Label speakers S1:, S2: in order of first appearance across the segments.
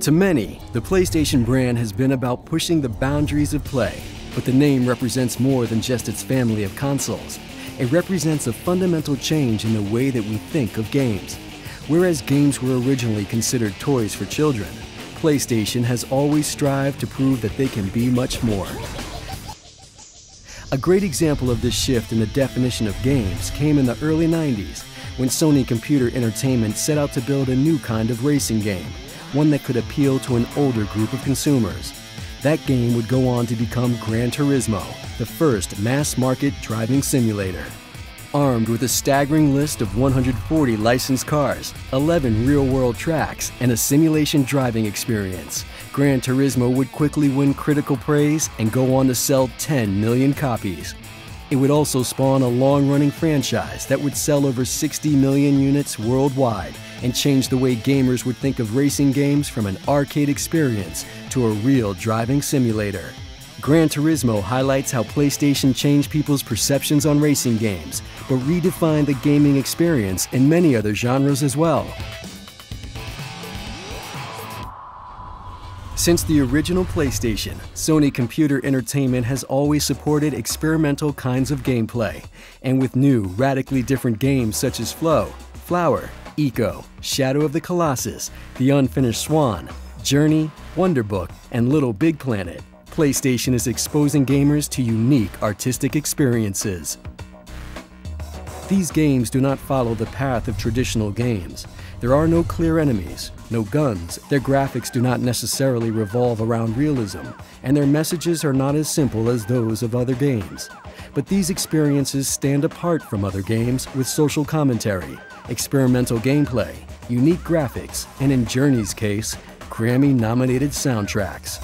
S1: To many, the PlayStation brand has been about pushing the boundaries of play, but the name represents more than just its family of consoles. It represents a fundamental change in the way that we think of games. Whereas games were originally considered toys for children, PlayStation has always strived to prove that they can be much more. A great example of this shift in the definition of games came in the early 90s, when Sony Computer Entertainment set out to build a new kind of racing game, one that could appeal to an older group of consumers. That game would go on to become Gran Turismo, the first mass-market driving simulator. Armed with a staggering list of 140 licensed cars, 11 real-world tracks, and a simulation driving experience, Gran Turismo would quickly win critical praise and go on to sell 10 million copies. It would also spawn a long-running franchise that would sell over 60 million units worldwide and change the way gamers would think of racing games from an arcade experience to a real driving simulator. Gran Turismo highlights how PlayStation changed people's perceptions on racing games, but redefined the gaming experience in many other genres as well. Since the original PlayStation, Sony Computer Entertainment has always supported experimental kinds of gameplay, and with new, radically different games such as Flow, Flower, Eco, Shadow of the Colossus, The Unfinished Swan, Journey, Wonderbook, and Little Big Planet, PlayStation is exposing gamers to unique artistic experiences. These games do not follow the path of traditional games. There are no clear enemies, no guns, their graphics do not necessarily revolve around realism, and their messages are not as simple as those of other games. But these experiences stand apart from other games with social commentary, experimental gameplay, unique graphics, and in Journey's case, Grammy-nominated soundtracks.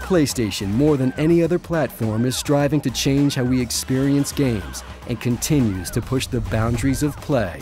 S1: PlayStation, more than any other platform, is striving to change how we experience games and continues to push the boundaries of play.